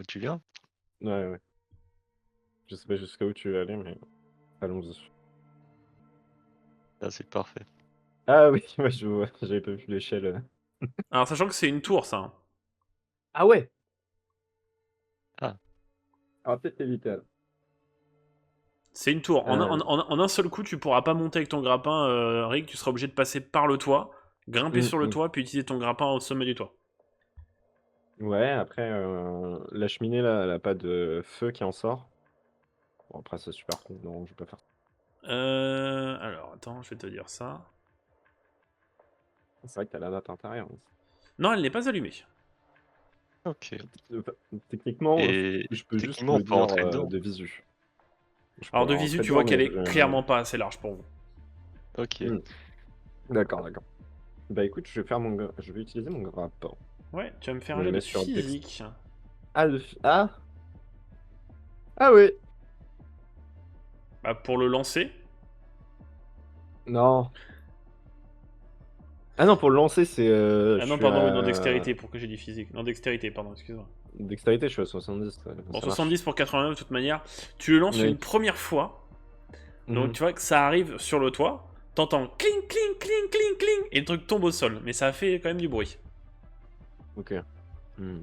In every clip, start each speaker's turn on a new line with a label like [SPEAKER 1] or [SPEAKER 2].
[SPEAKER 1] tu viens?
[SPEAKER 2] Ouais, ouais. Je sais pas jusqu'à où tu veux aller, mais allons-y.
[SPEAKER 1] Ah, c'est parfait.
[SPEAKER 2] Ah oui, ouais, je vois, j'avais pas vu l'échelle.
[SPEAKER 3] Alors, sachant que c'est une tour, ça. Hein.
[SPEAKER 2] Ah ouais!
[SPEAKER 1] Ah,
[SPEAKER 2] On va peut-être éviter alors.
[SPEAKER 3] C'est une tour. En,
[SPEAKER 2] Euh,
[SPEAKER 3] en un seul coup, tu pourras pas monter avec ton grappin, Rick. Tu seras obligé de passer par le toit, grimper sur le
[SPEAKER 2] mmh.
[SPEAKER 3] toit, puis utiliser ton grappin au sommet du toit.
[SPEAKER 2] Ouais, après, la cheminée là, elle a pas de feu qui en sort. Bon après c'est super con, non, je vais pas faire ça.
[SPEAKER 3] Alors, attends, je vais te dire ça.
[SPEAKER 2] C'est vrai que t'as la natte intérieure aussi.
[SPEAKER 3] Non, elle n'est pas allumée.
[SPEAKER 1] OK.
[SPEAKER 2] Enfin, techniquement,
[SPEAKER 1] Et
[SPEAKER 2] je peux juste
[SPEAKER 1] techniquement, on
[SPEAKER 2] le
[SPEAKER 1] peut
[SPEAKER 2] dire,
[SPEAKER 1] rentrer dedans?
[SPEAKER 2] de visu. Je
[SPEAKER 3] Alors,
[SPEAKER 2] pourrais
[SPEAKER 3] de visu,
[SPEAKER 2] rentrer
[SPEAKER 3] tu
[SPEAKER 2] dedans,
[SPEAKER 3] vois
[SPEAKER 2] mais
[SPEAKER 3] qu'elle est clairement pas assez large pour vous.
[SPEAKER 1] OK.
[SPEAKER 2] mmh, d'accord, d'accord. Bah écoute, je vais utiliser mon grappin.
[SPEAKER 3] Ouais, tu vas me faire
[SPEAKER 2] Je
[SPEAKER 3] un
[SPEAKER 2] me
[SPEAKER 3] jet de
[SPEAKER 2] mets sur dex
[SPEAKER 3] physique.
[SPEAKER 2] ah ah! Ah oui!
[SPEAKER 3] Bah, pour le lancer.
[SPEAKER 2] Non. Ah non, pour le lancer, c'est,
[SPEAKER 3] Ah
[SPEAKER 2] je
[SPEAKER 3] non,
[SPEAKER 2] suis
[SPEAKER 3] pardon, oui, non,
[SPEAKER 2] à
[SPEAKER 3] dextérité, pour que j'ai dit physique. Non, dextérité, pardon, excuse-moi.
[SPEAKER 2] dextérité, je suis à 70,
[SPEAKER 3] Bon,
[SPEAKER 2] ça marche.
[SPEAKER 3] 70 pour 89, de toute manière. Tu le lances
[SPEAKER 2] Oui.
[SPEAKER 3] une première fois. Donc,
[SPEAKER 2] Mmh.
[SPEAKER 3] tu vois que ça arrive sur le toit. T'entends cling, cling, cling, cling, cling. Et le truc tombe au sol. Mais ça a fait quand même du bruit.
[SPEAKER 2] OK. Mmh.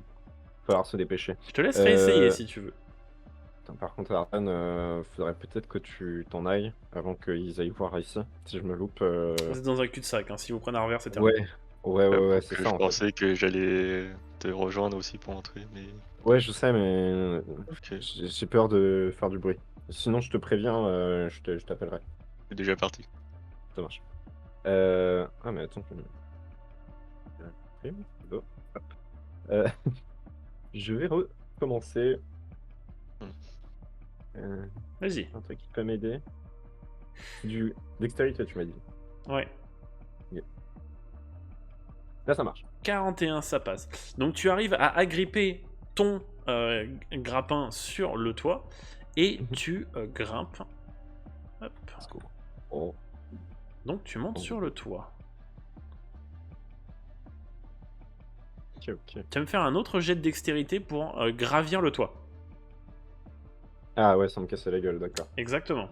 [SPEAKER 2] Falloir se dépêcher.
[SPEAKER 3] Je te laisse réessayer
[SPEAKER 2] Heu,
[SPEAKER 3] si tu veux.
[SPEAKER 2] attends, par contre, Ardan, faudrait peut-être que tu t'en ailles avant qu'ils aillent voir ici. Si je me loupe,
[SPEAKER 3] Vous êtes dans un cul-de-sac. Hein. Si vous prenez un revers, c'est
[SPEAKER 2] ouais.
[SPEAKER 3] terminé.
[SPEAKER 2] Ouais, ouais, ouais,
[SPEAKER 1] J'avoue
[SPEAKER 2] c'est
[SPEAKER 1] que
[SPEAKER 2] ça,
[SPEAKER 1] je
[SPEAKER 2] en fait.
[SPEAKER 1] pensais que j'allais te rejoindre aussi pour entrer, mais
[SPEAKER 2] Ouais, je sais, mais
[SPEAKER 1] OK,
[SPEAKER 2] j'ai peur de faire du bruit. Sinon, je te préviens, je t'appellerai.
[SPEAKER 1] c'est déjà parti.
[SPEAKER 2] Ça marche. Ah mais attends, bon, hop. Heu, je vais recommencer.
[SPEAKER 1] Mmh.
[SPEAKER 2] Heu,
[SPEAKER 3] Vas-y.
[SPEAKER 2] un truc qui peut m'aider. Du dextérité, tu m'as dit?
[SPEAKER 3] Ouais.
[SPEAKER 2] OK. Là, ça marche.
[SPEAKER 3] 41, ça passe. Donc, tu arrives à agripper ton grappin sur le toit. Et
[SPEAKER 2] Mmh.
[SPEAKER 3] tu grimpes. Hop.
[SPEAKER 2] Let's go. Oh,
[SPEAKER 3] Donc, tu montes
[SPEAKER 2] oh,
[SPEAKER 3] sur le toit.
[SPEAKER 2] OK, OK.
[SPEAKER 3] Tu vas me faire un autre jet de dextérité pour gravir le toit.
[SPEAKER 2] Ah ouais, sans me casser la gueule, d'accord.
[SPEAKER 3] Exactement.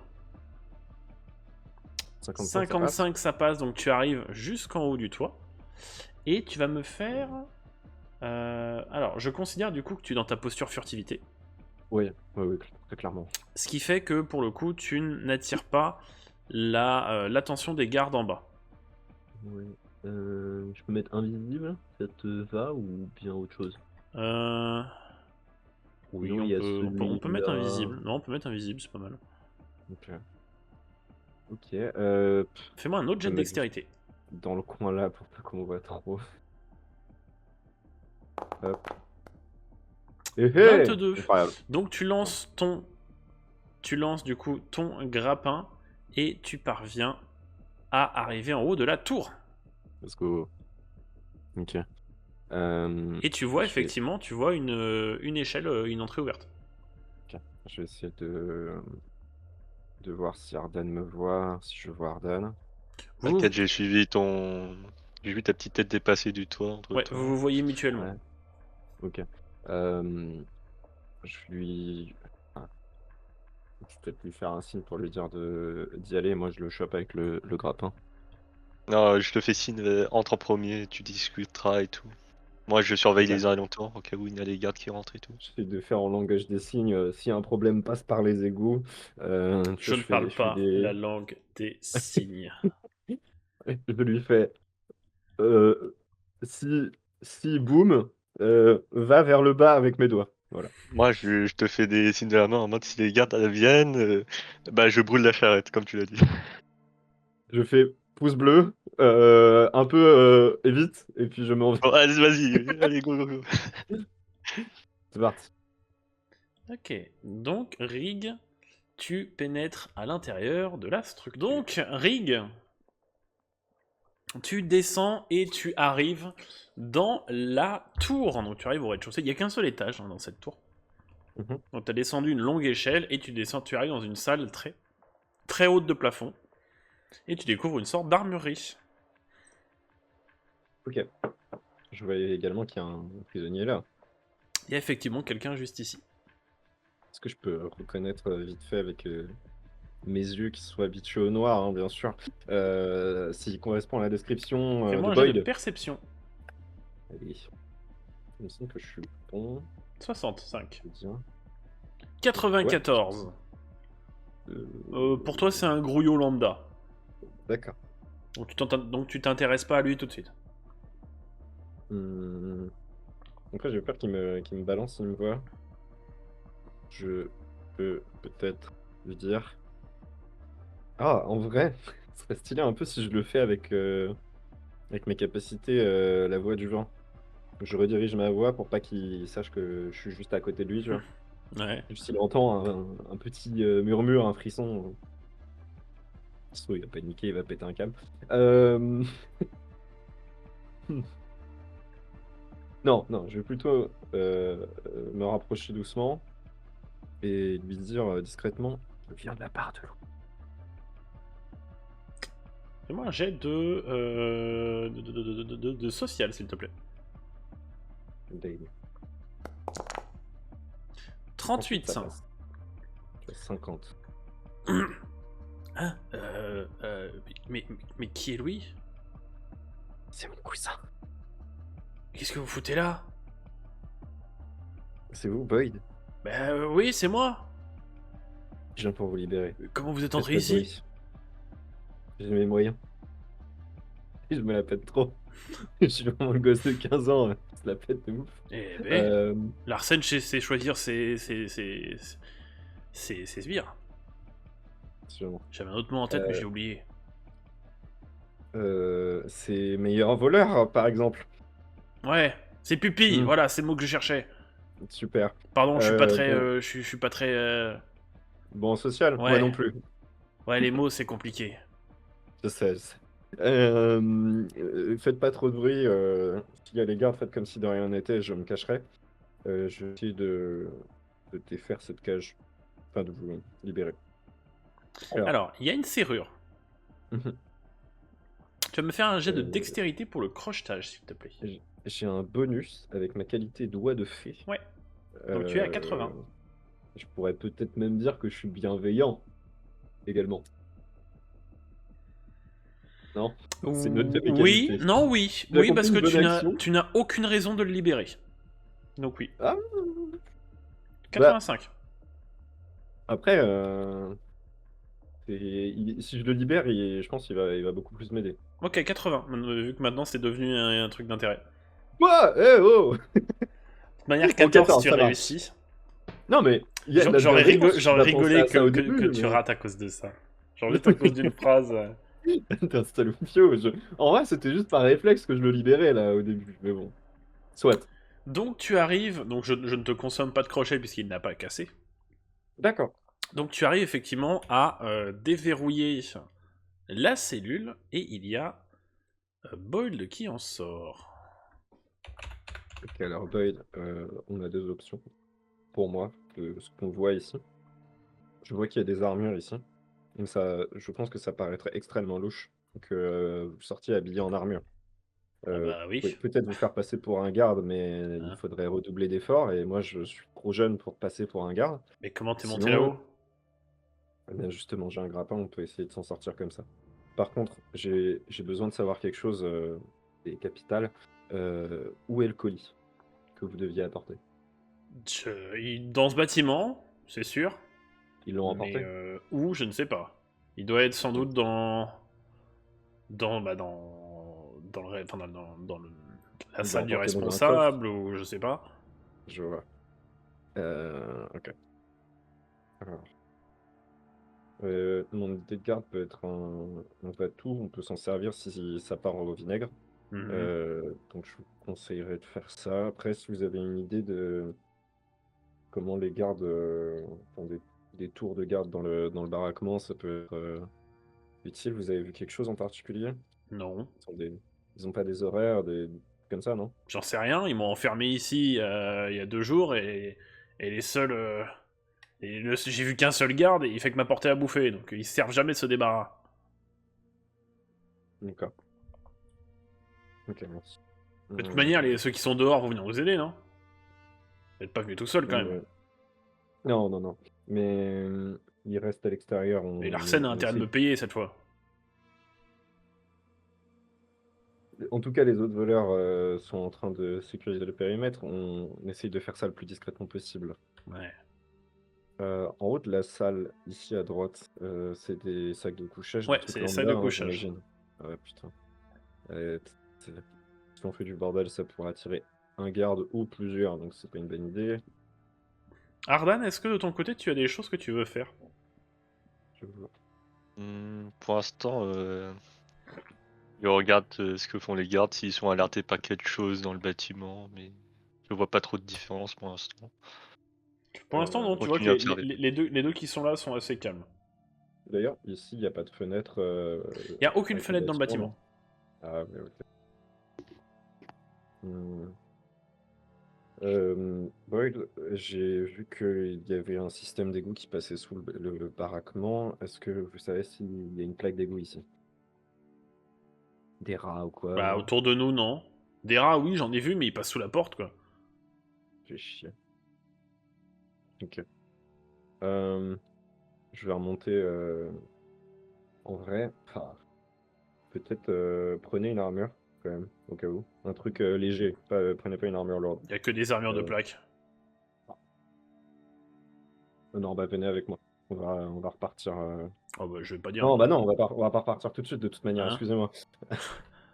[SPEAKER 2] 55, ça passe?
[SPEAKER 3] 55, ça passe, donc tu arrives jusqu'en haut du toit. Et tu vas me faire... alors, je considère du coup que tu es dans ta posture furtivité.
[SPEAKER 2] Oui, oui, oui, très clairement.
[SPEAKER 3] Ce qui fait que pour le coup, tu n'attires pas l'attention des gardes en bas.
[SPEAKER 2] Oui. Je peux mettre invisible, ça te va ou bien autre chose?
[SPEAKER 3] Euh, Oui,
[SPEAKER 2] Sinon, il y a
[SPEAKER 3] on peut mettre
[SPEAKER 2] celui-là.
[SPEAKER 3] invisible. Non, on peut mettre invisible, c'est pas mal.
[SPEAKER 2] OK. OK,
[SPEAKER 3] Fais-moi un
[SPEAKER 2] on
[SPEAKER 3] autre jet
[SPEAKER 2] peut
[SPEAKER 3] de
[SPEAKER 2] mettre
[SPEAKER 3] dextérité.
[SPEAKER 2] dans le coin là pour pas qu'on voit trop. Hop. Hé hé!
[SPEAKER 3] 22.
[SPEAKER 2] Incroyable.
[SPEAKER 3] Donc tu lances ton... Tu lances du coup ton grappin et tu parviens à arriver en haut de la tour.
[SPEAKER 2] Let's go. OK.
[SPEAKER 3] Et tu vois
[SPEAKER 2] Je vais
[SPEAKER 3] effectivement, tu vois une échelle, une entrée ouverte.
[SPEAKER 2] OK. Je vais essayer de voir si Ardan me voit, si je vois Ardan.
[SPEAKER 3] Vous,
[SPEAKER 1] T'inquiète, j'ai vu ta petite tête dépasser du toit
[SPEAKER 3] ouais, vous
[SPEAKER 1] entre-temps.
[SPEAKER 3] vous voyez mutuellement.
[SPEAKER 2] Ouais, OK. Je lui ah, je vais peut-être lui faire un signe pour lui dire d'y aller. Moi, je le chope avec le grappin.
[SPEAKER 1] Non, je te fais signe, entre en premier, tu discuteras et tout. Moi, je surveille
[SPEAKER 2] OK.
[SPEAKER 1] les alentours au cas où il y a des gardes qui rentrent et tout.
[SPEAKER 2] J'essaie de faire en langage des signes, si un problème passe par les égouts, tu
[SPEAKER 3] Je
[SPEAKER 2] vois,
[SPEAKER 3] ne parle
[SPEAKER 2] je fais
[SPEAKER 3] pas la
[SPEAKER 2] des
[SPEAKER 3] langue des signes.
[SPEAKER 2] je lui fais, heu, si boum, va vers le bas avec mes doigts. Voilà.
[SPEAKER 1] Moi, je te fais des signes de la main en mode si les gardes viennent, bah, je brûle la charrette, comme tu l'as dit.
[SPEAKER 2] Je fais pouce bleu, un peu, vite et puis je m'en vais.
[SPEAKER 1] Bon, allez, vas-y, allez, go, go, go.
[SPEAKER 2] C'est parti.
[SPEAKER 3] Ok, donc Rig, tu pénètres à l'intérieur de la structure. Donc Rig, tu descends et tu arrives dans la tour. Donc tu arrives au rez-de-chaussée. Il n'y a qu'un seul étage dans cette tour.
[SPEAKER 2] Mmh.
[SPEAKER 3] Donc tu as descendu une longue échelle et tu arrives dans une salle très, très haute de plafond. Et tu découvres une sorte d'armurerie.
[SPEAKER 2] OK. Je vois également qu'il y a un prisonnier là.
[SPEAKER 3] Il y a effectivement quelqu'un juste ici.
[SPEAKER 2] Est-ce que je peux reconnaître vite fait avec mes yeux qui sont habitués au noir, hein, bien sûr, s'il correspond à la description
[SPEAKER 3] Fais-moi
[SPEAKER 2] de
[SPEAKER 3] un jet de
[SPEAKER 2] Boyd?
[SPEAKER 3] perception.
[SPEAKER 2] Allez. Il me semble que je suis bon,
[SPEAKER 3] 65.
[SPEAKER 2] je veux dire.
[SPEAKER 3] 94. Pour toi, c'est un grouillot lambda.
[SPEAKER 2] D'accord.
[SPEAKER 3] Donc tu t'intéresses pas à lui tout de suite.
[SPEAKER 2] Après, j'ai peur qu'il me balance s'il me voit. Je peux peut-être lui dire. Ah, en vrai, ce serait stylé un peu si je le fais avec mes capacités, la voix du vent. Je redirige ma voix pour pas qu'il sache que je suis juste à côté de lui, tu vois.
[SPEAKER 3] Ouais.
[SPEAKER 2] Juste s'il entend un petit murmure, un frisson. Il va paniquer, il va péter un câble. Euh, Non, non, je vais plutôt me rapprocher doucement et lui dire discrètement, je viens de la part de l'eau.
[SPEAKER 3] Fais-moi un jet de social, s'il te plaît.
[SPEAKER 2] Daily.
[SPEAKER 3] 38.
[SPEAKER 2] Ça passe. Tu vois, 50.
[SPEAKER 3] Hein mais qui est Louis?
[SPEAKER 2] C'est mon cousin.
[SPEAKER 3] Qu'est-ce que vous foutez là?
[SPEAKER 2] C'est vous, Boyd?
[SPEAKER 3] Bah oui, c'est moi.
[SPEAKER 2] Je viens pour vous libérer.
[SPEAKER 3] Comment vous êtes
[SPEAKER 2] Faites
[SPEAKER 3] entré
[SPEAKER 2] pas de
[SPEAKER 3] ici?
[SPEAKER 2] bruit. J'ai mes moyens. Je me la pète trop. Je suis vraiment le gosse de 15 ans. Je la pète de ouf.
[SPEAKER 3] Eh ben,
[SPEAKER 2] Euh,
[SPEAKER 3] Larsen c'est choisir ses sbires.
[SPEAKER 2] sûrement.
[SPEAKER 3] J'avais un autre mot en tête, mais j'ai oublié.
[SPEAKER 2] C'est meilleur voleur, par exemple.
[SPEAKER 3] Ouais, c'est pupille,
[SPEAKER 2] Hmm.
[SPEAKER 3] voilà, c'est le mot que je cherchais.
[SPEAKER 2] Super.
[SPEAKER 3] Pardon, je suis pas très...
[SPEAKER 2] Bon,
[SPEAKER 3] je suis pas très...
[SPEAKER 2] bon, social, moi
[SPEAKER 3] Ouais.
[SPEAKER 2] non plus.
[SPEAKER 3] Ouais, les mots, c'est compliqué.
[SPEAKER 2] Je sais, je sais. Faites pas trop de bruit. S'il y a les gardes, faites comme si de rien n'était, je me cacherai. Je vais essayer de défaire cette cage. Enfin, de vous libérer.
[SPEAKER 3] Alors, il y a une serrure.
[SPEAKER 2] Mhm.
[SPEAKER 3] Tu vas me faire un jet de
[SPEAKER 2] Euh,
[SPEAKER 3] dextérité pour le crochetage, s'il te plaît.
[SPEAKER 2] J'ai un bonus avec ma qualité doigt de fée.
[SPEAKER 3] Ouais. Donc tu es à 80.
[SPEAKER 2] Je pourrais peut-être même dire que je suis bienveillant également. Non? C'est une autre de mes
[SPEAKER 3] Oui,
[SPEAKER 2] qualités.
[SPEAKER 3] non, oui.
[SPEAKER 2] J'ai
[SPEAKER 3] Oui,
[SPEAKER 2] accompli
[SPEAKER 3] parce que
[SPEAKER 2] une bonne action.
[SPEAKER 3] tu n'as aucune raison de le libérer. Donc oui.
[SPEAKER 2] Ah,
[SPEAKER 3] 85.
[SPEAKER 2] après, si je le libère, je pense qu'il va beaucoup plus m'aider.
[SPEAKER 3] Ok, 80. Vu que maintenant c'est devenu un truc d'intérêt.
[SPEAKER 2] Quoi? Eh oh!
[SPEAKER 3] De toute manière,
[SPEAKER 2] Bon,
[SPEAKER 3] 14, tu
[SPEAKER 2] ça va.
[SPEAKER 3] réussis.
[SPEAKER 2] Non, mais il y a de la
[SPEAKER 3] J'aurais
[SPEAKER 2] bienveillance,
[SPEAKER 3] j'aurais
[SPEAKER 2] j'ai pas pensé
[SPEAKER 3] rigolé
[SPEAKER 2] à ça au
[SPEAKER 3] que
[SPEAKER 2] début,
[SPEAKER 3] tu
[SPEAKER 2] mais...
[SPEAKER 3] rates à cause de ça. Genre juste à cause d'une phrase.
[SPEAKER 2] T'es un stalopio. En vrai, c'était juste par réflexe que je le libérais, là, au début. Mais bon. Soit.
[SPEAKER 3] Donc tu arrives, donc je ne te consomme pas de crochet puisqu'il n'a pas cassé.
[SPEAKER 2] D'accord.
[SPEAKER 3] Donc tu arrives effectivement à déverrouiller la cellule et il y a Boyle qui en sort.
[SPEAKER 2] Ok, alors Boyd, on a deux options. Pour moi, de ce qu'on voit ici. Je vois qu'il y a des armures ici. Donc ça, je pense que ça paraîtrait extrêmement louche que vous sortiez habillé en armure.
[SPEAKER 3] Ah bah oui.
[SPEAKER 2] Peut-être vous faire passer pour un garde, mais il
[SPEAKER 3] Hein.
[SPEAKER 2] faudrait redoubler d'efforts. Et moi, je suis trop jeune pour passer pour un garde.
[SPEAKER 3] Mais comment t'es monté
[SPEAKER 2] Sinon,
[SPEAKER 3] là-haut?
[SPEAKER 2] eh bien, justement, j'ai un grappin, on peut essayer de s'en sortir comme ça. Par contre, j'ai besoin de savoir quelque chose et capital. Où est le colis que vous deviez apporter?
[SPEAKER 3] Dans ce bâtiment, c'est sûr.
[SPEAKER 2] Ils l'ont
[SPEAKER 3] Mais
[SPEAKER 2] emporté?
[SPEAKER 3] où, je ne sais pas. Il doit être sans doute dans la
[SPEAKER 2] Ils l'ont
[SPEAKER 3] salle du
[SPEAKER 2] emporté dans un coffre.
[SPEAKER 3] responsable ou je sais pas.
[SPEAKER 2] Je vois. Ok. Alors, mon idée de garde peut être un va-tout. On peut s'en servir si ça part au vinaigre.
[SPEAKER 3] Mhm.
[SPEAKER 2] Donc je vous conseillerais de faire ça. Après, si vous avez une idée de comment les gardes font des tours de garde dans le baraquement, ça peut être utile. Vous avez vu quelque chose en particulier?
[SPEAKER 3] Non.
[SPEAKER 2] Ils ont pas des horaires, comme ça, non?
[SPEAKER 3] J'en sais rien, ils m'ont enfermé ici il y a 2 jours et les seuls. J'ai vu qu'un seul garde et il fait que m'apporter à bouffer, donc ils se servent jamais de ce débarras.
[SPEAKER 2] D'accord. Ok, merci.
[SPEAKER 3] De toute manière, ceux qui sont dehors vont venir vous aider, non? Vous êtes pas venu tout seul quand même.
[SPEAKER 2] Non, non, non. Mais il reste à l'extérieur.
[SPEAKER 3] Et Larsen a intérêt de me payer cette fois.
[SPEAKER 2] En tout cas, les autres voleurs sont en train de sécuriser le périmètre. On essaye de faire ça le plus discrètement possible.
[SPEAKER 3] Ouais.
[SPEAKER 2] En haut de la salle, ici à droite, c'est des sacs de couchage.
[SPEAKER 3] Ouais,
[SPEAKER 2] des trucs
[SPEAKER 3] c'est des
[SPEAKER 2] lambda,
[SPEAKER 3] sacs de
[SPEAKER 2] hein,
[SPEAKER 3] couchage.
[SPEAKER 2] j'imagine. Ah ouais, putain. Si on fait du bordel, ça pourrait attirer un garde ou plusieurs, donc c'est pas une bonne idée.
[SPEAKER 3] Ardan, est-ce que de ton côté tu as des choses que tu veux faire?
[SPEAKER 2] Je vois.
[SPEAKER 1] Pour l'instant, je regarde ce que font les gardes, s'ils sont alertés par quelque chose dans le bâtiment, mais je vois pas trop de différence pour l'instant.
[SPEAKER 3] Pour l'instant, non, tu vois que
[SPEAKER 1] continue à observer.
[SPEAKER 3] les deux qui sont là sont assez calmes.
[SPEAKER 2] D'ailleurs, ici, il n'y a pas de fenêtre.
[SPEAKER 3] Il n'y a aucune
[SPEAKER 2] avec
[SPEAKER 3] fenêtre dans le bâtiment.
[SPEAKER 2] non. Ah, mais ok. Boyd, j'ai vu qu'il y avait un système d'égout qui passait sous le baraquement. Est-ce que vous savez s'il y a une plaque d'égout ici? Des rats ou quoi?
[SPEAKER 3] Bah, autour de nous, non. Des rats, oui, j'en ai vu, mais ils passent sous la porte, quoi.
[SPEAKER 2] J'ai chier. Ok. Je vais remonter en vrai. Peut-être prenez une armure quand même, au cas où. Un truc léger. Prenez pas une armure lourde.
[SPEAKER 3] Il y a que des armures de plaques.
[SPEAKER 2] Non, bah venez avec moi. On va repartir.
[SPEAKER 3] Oh bah, je vais pas dire.
[SPEAKER 2] Non, bah non, on va pas repartir tout de suite de toute manière,
[SPEAKER 3] Hein
[SPEAKER 2] excusez-moi.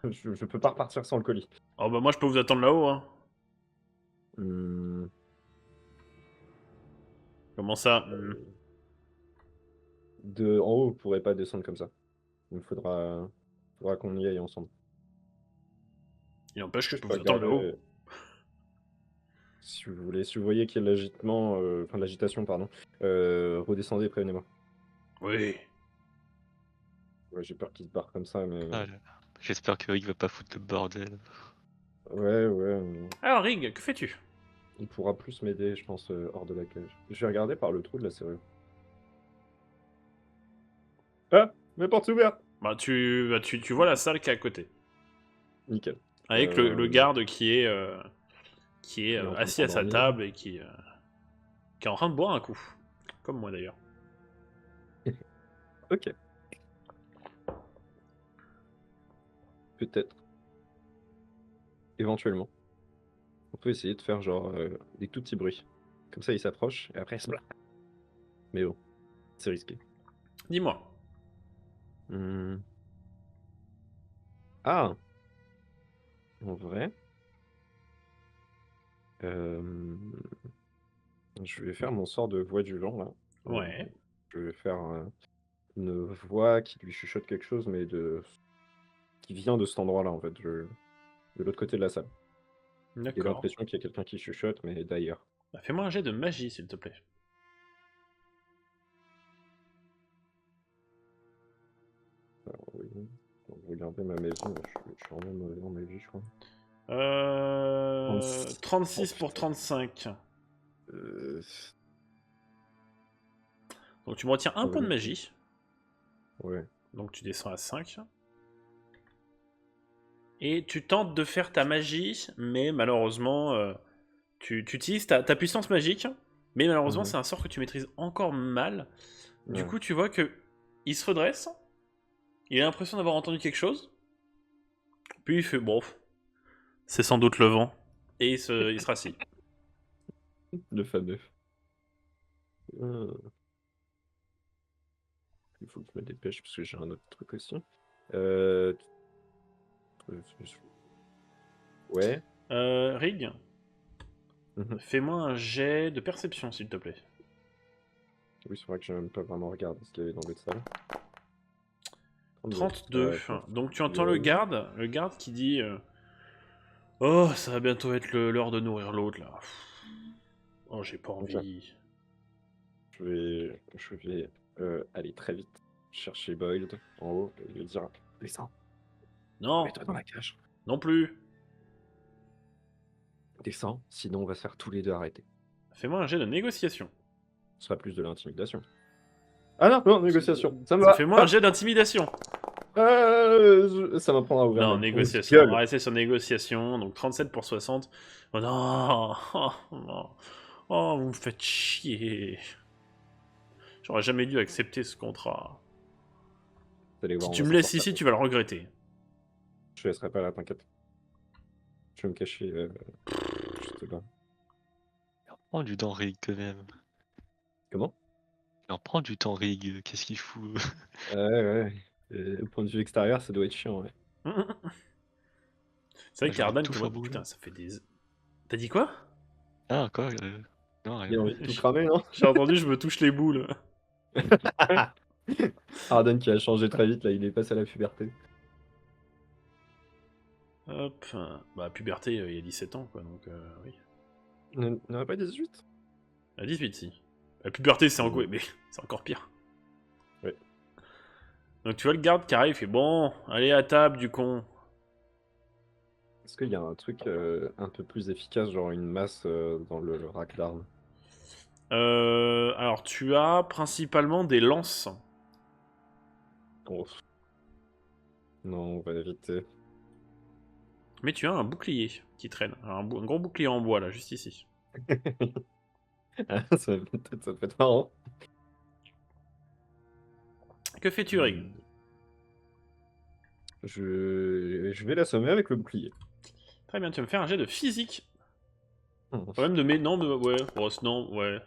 [SPEAKER 2] Je peux pas repartir sans le colis.
[SPEAKER 3] Oh bah, moi, je peux vous attendre là-haut, hein.
[SPEAKER 2] Hmm,
[SPEAKER 3] Comment ça?
[SPEAKER 2] En haut, vous pourrez pas descendre comme ça. Il faudra qu'on y aille ensemble.
[SPEAKER 3] Il n'empêche que je
[SPEAKER 2] Je
[SPEAKER 3] peux
[SPEAKER 2] peux
[SPEAKER 3] vous attendre
[SPEAKER 2] regarder,
[SPEAKER 3] là-haut.
[SPEAKER 2] si vous voulez, si vous voyez qu'il y a de l'agitement, enfin de l'agitation, pardon, redescendez et prévenez-moi.
[SPEAKER 3] Oui.
[SPEAKER 2] Ouais, j'ai peur qu'il se barre comme ça, mais.
[SPEAKER 1] Ah là là. J'espère que Rick va pas foutre le bordel.
[SPEAKER 2] Ouais,
[SPEAKER 3] Alors, Rig, que fais-tu?
[SPEAKER 2] il pourra plus m'aider, je pense, hors de la cage. Je vais regarder par le trou de la serrure. Ah, mes portes sont ouvertes!
[SPEAKER 3] Bah, tu vois la salle qui est à côté.
[SPEAKER 2] Nickel.
[SPEAKER 3] Avec le garde qui est
[SPEAKER 2] est en train de
[SPEAKER 3] assis à sa
[SPEAKER 2] s'endormir.
[SPEAKER 3] table et qui est en train de boire un coup. Comme moi d'ailleurs.
[SPEAKER 2] Ok. Peut-être. Éventuellement. On peut essayer de faire genre des tout petits bruits. Comme ça, il s'approche et après, il se barre. Mais bon, c'est risqué.
[SPEAKER 3] Dis-moi.
[SPEAKER 2] Hmm. Ah! En vrai, je vais faire mon sort de voix du vent là.
[SPEAKER 3] Ouais.
[SPEAKER 2] Je vais faire une voix qui lui chuchote quelque chose, mais qui vient de cet endroit-là en fait, de l'autre côté de la salle. J'ai
[SPEAKER 3] D'accord.
[SPEAKER 2] l'impression qu'il y a quelqu'un qui chuchote, mais d'ailleurs.
[SPEAKER 3] Bah, fais-moi un jet de magie s'il te plaît.
[SPEAKER 2] Alors, oui. Vous regardez ma maison, mais je suis vraiment mauvais en magie, je crois.
[SPEAKER 3] 36 pour
[SPEAKER 2] putain.
[SPEAKER 3] 35.
[SPEAKER 2] Euh,
[SPEAKER 3] Donc tu me retires un
[SPEAKER 2] Ouais.
[SPEAKER 3] point de magie.
[SPEAKER 2] Ouais.
[SPEAKER 3] Donc tu descends à 5. Et tu tentes de faire ta magie, mais malheureusement, tu utilises ta puissance magique, mais malheureusement,
[SPEAKER 2] Mhm.
[SPEAKER 3] c'est un sort que tu maîtrises encore mal. Du
[SPEAKER 2] Ouais.
[SPEAKER 3] coup, tu vois que il se redresse, il a l'impression d'avoir entendu quelque chose, puis il fait bon, c'est sans doute le vent, et il se rassit.
[SPEAKER 2] Le fameux. Il faut que je me dépêche parce que j'ai un autre truc aussi. Ouais.
[SPEAKER 3] Rig,
[SPEAKER 2] Mhm.
[SPEAKER 3] fais-moi un jet de perception, s'il te plaît.
[SPEAKER 2] Oui, c'est vrai que j'ai même pas vraiment regardé ce qu'il y avait dans l'autre salle.
[SPEAKER 3] 32.
[SPEAKER 2] Ouais,
[SPEAKER 3] Donc tu entends le garde qui dit oh, ça va bientôt être l'heure de nourrir l'autre là. Oh, j'ai pas envie.
[SPEAKER 2] Je vais aller très vite chercher Boyd en haut et lui dire descends,
[SPEAKER 3] Non,
[SPEAKER 2] mets-toi dans la cage.
[SPEAKER 3] non plus.
[SPEAKER 2] Descends, sinon on va se faire tous les deux arrêter.
[SPEAKER 3] Fais-moi un jet de négociation.
[SPEAKER 2] Ce sera plus de l'intimidation. Ah non, non, négociation, ça me va.
[SPEAKER 3] Fais-moi un jet d'intimidation.
[SPEAKER 2] Ça m'apprendra à ouvrir
[SPEAKER 3] Non,
[SPEAKER 2] mes
[SPEAKER 3] négociation. On va
[SPEAKER 2] gueule.
[SPEAKER 3] rester sur négociation. Donc 37 pour 60. Oh non, oh, non. Oh, vous me faites chier. J'aurais jamais dû accepter ce contrat.
[SPEAKER 2] Vous allez
[SPEAKER 3] Si
[SPEAKER 2] voir, on
[SPEAKER 3] tu
[SPEAKER 2] va
[SPEAKER 3] me
[SPEAKER 2] s'en
[SPEAKER 3] laisses
[SPEAKER 2] sortir.
[SPEAKER 3] ici, tu vas le regretter.
[SPEAKER 2] Je te laisserai pas là, t'inquiète. Je vais me cacher juste là.
[SPEAKER 1] Il en prend du temps, Rig, quand même.
[SPEAKER 2] Comment?
[SPEAKER 1] Il en prend du temps, Rig. Qu'est-ce qu'il fout?
[SPEAKER 2] Ouais, ouais. Au point de vue extérieur, ça doit être chiant, ouais.
[SPEAKER 3] C'est vrai
[SPEAKER 1] J'ai envie de
[SPEAKER 3] qu'Ardan,
[SPEAKER 1] tout
[SPEAKER 3] comment...
[SPEAKER 1] chambouler.
[SPEAKER 3] Putain, ça fait des... T'as dit quoi?
[SPEAKER 1] Ah, quoi? Non,
[SPEAKER 2] Il a
[SPEAKER 1] rien.
[SPEAKER 2] envie de tout cramer, non?
[SPEAKER 3] J'ai entendu, je me touche les boules.
[SPEAKER 2] Arden qui a changé très vite, là, il est passé à la puberté.
[SPEAKER 3] Hop. Bah, puberté, il y a 17 ans, quoi, donc oui.
[SPEAKER 2] Il n'aurait pas 18?
[SPEAKER 3] À 18, si. La puberté, c'est encore...
[SPEAKER 2] Mm.
[SPEAKER 3] Mais c'est encore pire.
[SPEAKER 2] Ouais.
[SPEAKER 3] Donc tu vois le garde qui arrive, il fait bon, allez à table du con.
[SPEAKER 2] Est-ce qu'il y a un truc un peu plus efficace, genre une masse dans le rack d'armes?
[SPEAKER 3] Alors tu as principalement des lances.
[SPEAKER 2] Oh. Non, on va éviter.
[SPEAKER 3] Mais tu as un bouclier qui traîne. Un gros bouclier en bois là, juste ici.
[SPEAKER 2] Ça peut être marrant.
[SPEAKER 3] Que fais-tu, Rig?
[SPEAKER 2] Je vais l'assommer avec le bouclier.
[SPEAKER 3] Très bien, tu vas me faire un jet de physique.
[SPEAKER 2] Hmm.
[SPEAKER 3] Problème de non, ouais, oh, non, ouais.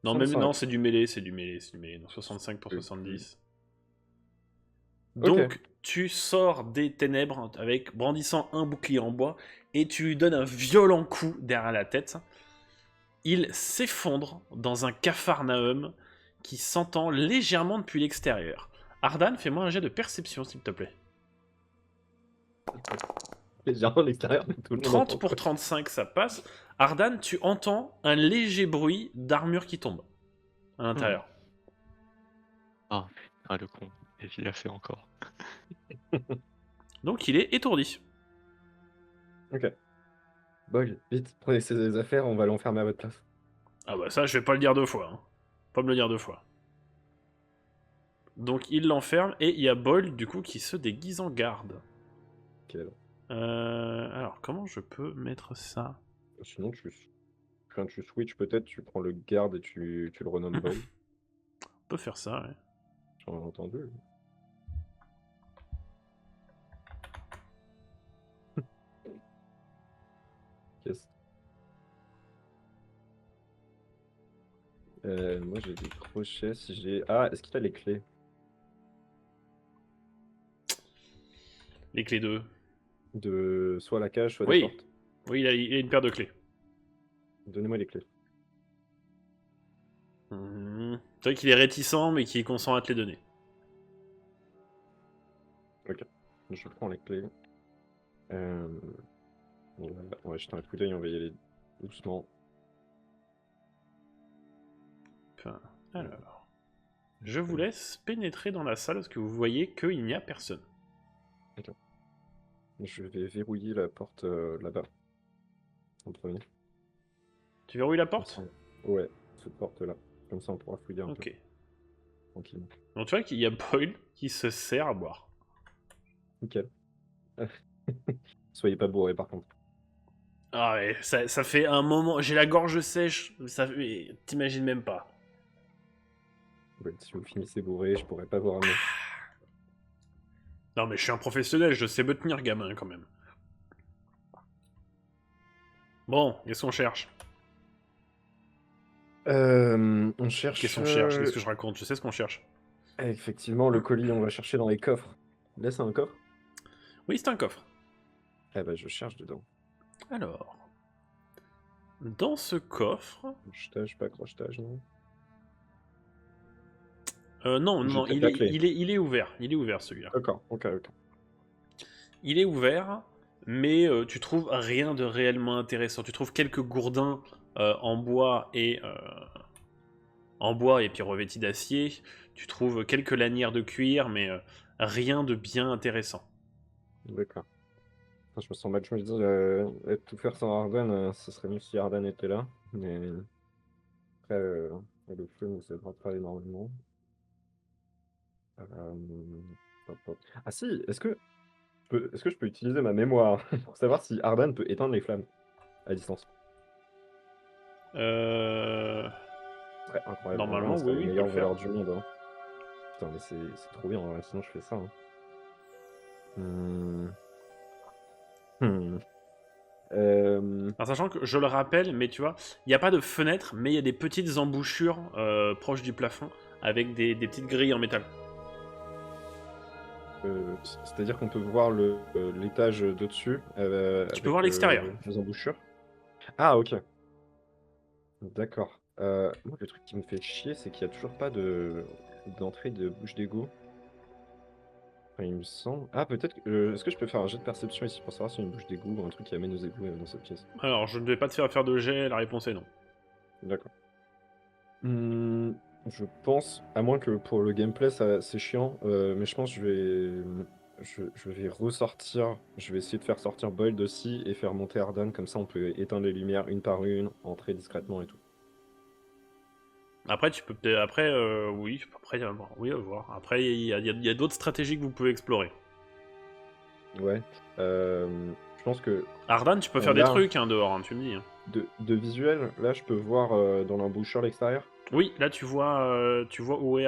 [SPEAKER 3] Non, même
[SPEAKER 2] 65.
[SPEAKER 3] non, c'est du mêlé, c'est du mêlé, c'est du mêlé. Donc 65 pour 70.
[SPEAKER 2] Ok.
[SPEAKER 3] Donc tu sors des ténèbres avec brandissant un bouclier en bois et tu lui donnes un violent coup derrière la tête. Il s'effondre dans un capharnaüm qui s'entend légèrement depuis l'extérieur. Ardan, fais-moi un jet de perception, s'il te plaît.
[SPEAKER 2] Légèrement l'extérieur, mais tout le monde
[SPEAKER 3] 30
[SPEAKER 2] entend,
[SPEAKER 3] pour
[SPEAKER 2] quoi.
[SPEAKER 3] 35, ça passe. Ardan, tu entends un léger bruit d'armure qui tombe à l'intérieur.
[SPEAKER 1] Ah, le con. Et il a fait encore.
[SPEAKER 3] Donc il est étourdi.
[SPEAKER 2] Ok. Boy, vite, prenez ses affaires, on va l'enfermer à votre place.
[SPEAKER 3] Ah bah ça, je vais pas le dire deux fois. Hein. Pas me le dire deux fois. Donc il l'enferme et il y a Boyle du coup qui se déguise en garde.
[SPEAKER 2] Ok, alors.
[SPEAKER 3] Alors comment je peux mettre ça?
[SPEAKER 2] Sinon, quand tu switches, peut-être, tu prends le garde et tu le renommes Boy.
[SPEAKER 3] On peut faire ça, ouais.
[SPEAKER 2] J'en ai entendu. Qu'est-ce moi, j'ai des crochets. Si j'ai... Ah, est-ce qu'il a les clés?
[SPEAKER 3] Les clés de...
[SPEAKER 2] De soit la cage, soit des
[SPEAKER 3] Oui,
[SPEAKER 2] portes.
[SPEAKER 3] oui, il a une paire de clés.
[SPEAKER 2] Donnez-moi les clés.
[SPEAKER 3] C'est vrai qu'il est réticent, mais qu'il consent à te les donner.
[SPEAKER 2] Ok. Je prends les clés. On va jeter un coup d'œil, on va y aller doucement.
[SPEAKER 3] Enfin, alors... Je vous laisse pénétrer dans la salle parce que vous voyez qu'il n'y a personne.
[SPEAKER 2] Je vais verrouiller la porte là-bas. En premier.
[SPEAKER 3] Tu verrouilles la porte?
[SPEAKER 2] Ouais, cette porte-là. Comme ça, on pourra fouiller un peu.
[SPEAKER 3] Ok.
[SPEAKER 2] Tranquillement.
[SPEAKER 3] Donc tu vois qu'il y a Boyle qui se sert à boire.
[SPEAKER 2] Nickel. Soyez pas bourrés, par contre.
[SPEAKER 3] Ah ouais, ça fait un moment... J'ai la gorge sèche, ça fait... T'imagines même pas.
[SPEAKER 2] Ouais, si vous finissez bourré, je pourrais pas vous ramener.
[SPEAKER 3] Non mais je suis un professionnel, je sais me tenir gamin quand même. Bon, qu'est-ce qu'on cherche?
[SPEAKER 2] On cherche...
[SPEAKER 3] Qu'est-ce qu'on cherche? Qu'est-ce que je raconte? Je sais ce qu'on cherche.
[SPEAKER 2] Effectivement, le colis, on va chercher dans les coffres. Là, c'est un coffre?
[SPEAKER 3] Oui, c'est un coffre.
[SPEAKER 2] Eh ben, je cherche dedans.
[SPEAKER 3] Alors... Dans ce coffre...
[SPEAKER 2] Crochetage, pas crochetage, non?
[SPEAKER 3] Non,
[SPEAKER 2] J'ai
[SPEAKER 3] non,
[SPEAKER 2] peut-être la clé.
[SPEAKER 3] il est ouvert. Il est ouvert celui-là.
[SPEAKER 2] D'accord, ok.
[SPEAKER 3] Il est ouvert, mais tu trouves rien de réellement intéressant. Tu trouves quelques gourdins en bois et puis revêtis d'acier. Tu trouves quelques lanières de cuir, mais rien de bien intéressant.
[SPEAKER 2] D'accord. Enfin, je me sens mal, je me dis, tout faire sans Arden, ce serait mieux si Arden était là. Mais après, le feu nous aidera pas énormément. Hop, hop. Ah si, est-ce que je peux utiliser ma mémoire pour savoir si Ardan peut éteindre les flammes à distance? Ce serait incroyable. En vrai, on
[SPEAKER 3] Normalement,
[SPEAKER 2] serait
[SPEAKER 3] oui,
[SPEAKER 2] les
[SPEAKER 3] oui, il peut
[SPEAKER 2] meilleurs
[SPEAKER 3] le faire.
[SPEAKER 2] voleurs du monde, hein. Putain, mais c'est trop bien, en vrai, sinon je fais ça, hein. Hmm. Hmm.
[SPEAKER 3] En sachant que, je le rappelle, mais tu vois, il n'y a pas de fenêtre, mais il y a des petites embouchures proches du plafond avec des petites grilles en métal.
[SPEAKER 2] C'est-à-dire qu'on peut voir l'étage d'au-dessus
[SPEAKER 3] Tu peux
[SPEAKER 2] avec
[SPEAKER 3] voir l'extérieur.
[SPEAKER 2] les embouchures? Ah, ok. D'accord. Moi, le truc qui me fait chier, c'est qu'il n'y a toujours pas d'entrée de bouche d'égout. Enfin, il me semble. Ah, peut-être est-ce que je peux faire un jet de perception ici pour savoir si y a une bouche d'égout ou un truc qui amène aux égouts dans cette pièce?
[SPEAKER 3] Alors, je ne vais pas te faire de jet, la réponse est non.
[SPEAKER 2] D'accord. Hmm, je pense, à moins que pour le gameplay, c'est chiant, mais je pense que je vais ressortir. Je vais essayer de faire sortir Boyd aussi et faire monter Ardan. Comme ça, on peut éteindre les lumières une par une, entrer discrètement et tout.
[SPEAKER 3] Après, tu peux peut-être. Après, oui, après, oui, à voir. Après, il y a d'autres stratégies que vous pouvez explorer.
[SPEAKER 2] Ouais. Je pense que
[SPEAKER 3] Ardan, tu peux faire des
[SPEAKER 2] là,
[SPEAKER 3] trucs hein, dehors, hein, tu me dis. Hein.
[SPEAKER 2] de visuel, là, je peux voir dans l'embouchure l'extérieur.
[SPEAKER 3] Oui, là, tu vois où est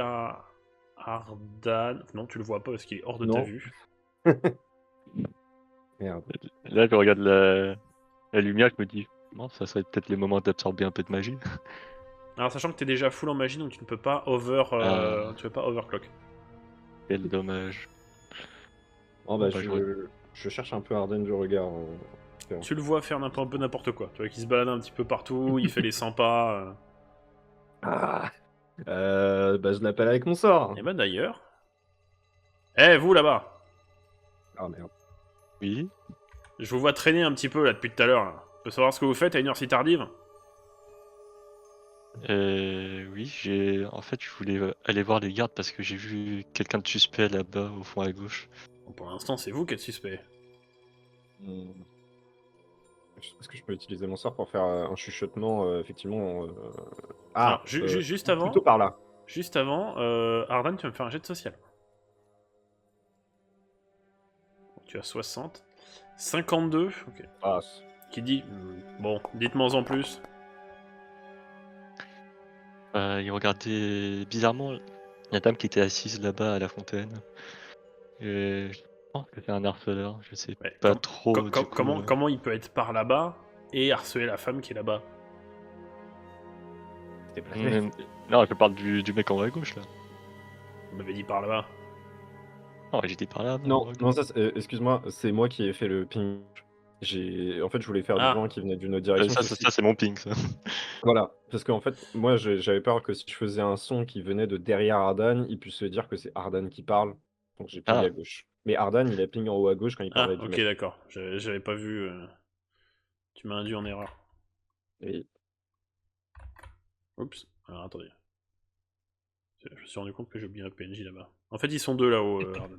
[SPEAKER 3] Ardan. Non, tu le vois pas parce qu'il est hors de ta
[SPEAKER 2] Non.
[SPEAKER 3] vue.
[SPEAKER 2] Merde.
[SPEAKER 1] Là, je regarde la lumière, je me dis, bon, ça serait peut-être le moment d'absorber un peu de magie.
[SPEAKER 3] Alors, sachant que t'es déjà full en magie, donc tu ne peux pas
[SPEAKER 1] Ah,
[SPEAKER 3] tu peux pas overclock.
[SPEAKER 1] quel dommage.
[SPEAKER 2] Oh,
[SPEAKER 1] Bon,
[SPEAKER 2] bah,
[SPEAKER 1] bah,
[SPEAKER 2] je cherche un peu Ardan du regard.
[SPEAKER 3] Tu le vois faire un peu n'importe quoi. Tu vois qu'il se balade un petit peu partout, il fait les 100 pas.
[SPEAKER 2] Ah! Bah, je l'appelle avec mon sort.
[SPEAKER 3] Et bah d'ailleurs. Eh, vous là-bas!
[SPEAKER 2] Ah, merde.
[SPEAKER 1] oui.
[SPEAKER 3] Je vous vois traîner un petit peu là depuis tout à l'heure. Là. Je peux savoir ce que vous faites à une heure si tardive?
[SPEAKER 1] Oui, en fait, je voulais aller voir les gardes parce que j'ai vu quelqu'un de suspect là-bas au fond à gauche.
[SPEAKER 3] Bon, pour l'instant, c'est vous qui êtes suspect.
[SPEAKER 2] Hmm. Est-ce que je peux utiliser mon sort pour faire un chuchotement, effectivement
[SPEAKER 3] Alors,
[SPEAKER 2] Ah! Plutôt par là.
[SPEAKER 3] juste avant, Ardan, tu vas me faire un jet de social. Tu as 60. 52, ok.
[SPEAKER 2] Ah,
[SPEAKER 3] Qui dit bon, dites-moi en plus.
[SPEAKER 1] Il regardait bizarrement la dame qui était assise là-bas à la fontaine. Et je pense que c'est un harceleur, je sais
[SPEAKER 3] Ouais,
[SPEAKER 1] pas trop du coup.
[SPEAKER 3] comment il peut être par là-bas et harceler la femme qui est là-bas?
[SPEAKER 2] c'est placé.
[SPEAKER 1] Non, je parle du mec en haut à gauche là.
[SPEAKER 3] On m'avait dit par là-bas.
[SPEAKER 1] Non, j'ai dit par là, non, en
[SPEAKER 2] Non,
[SPEAKER 1] haut à
[SPEAKER 2] non,
[SPEAKER 1] gauche.
[SPEAKER 2] ça, excuse-moi, c'est moi qui ai fait le ping. En fait, je voulais faire du
[SPEAKER 3] Ah,
[SPEAKER 2] vent qui venait d'une autre direction.
[SPEAKER 1] Ça, c'est mon ping, ça.
[SPEAKER 2] Voilà, parce qu'en fait, moi, j'avais peur que si je faisais un son qui venait de derrière Ardan, il puisse se dire que c'est Ardan qui parle. Donc j'ai ping à
[SPEAKER 1] Ah,
[SPEAKER 2] gauche. Mais Ardan, il a ping en haut à gauche quand il parlait du
[SPEAKER 3] ok,
[SPEAKER 2] mec.
[SPEAKER 3] d'accord. J'avais pas vu. Tu m'as induit en erreur.
[SPEAKER 2] Et
[SPEAKER 3] Oups. Alors attendez. Je me suis rendu compte que j'ai oublié un PNJ là-bas. En fait, ils sont deux là-haut, Ardan.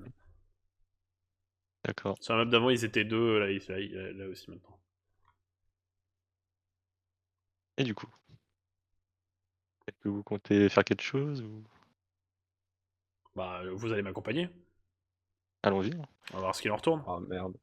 [SPEAKER 1] d'accord.
[SPEAKER 3] Sur la map d'avant, ils étaient deux, là aussi maintenant.
[SPEAKER 1] Et du coup, est-ce que vous comptez faire quelque chose ou...
[SPEAKER 3] Bah, vous allez m'accompagner.
[SPEAKER 1] Allons-y.
[SPEAKER 3] On va voir ce qu'il en retourne.
[SPEAKER 2] ah merde.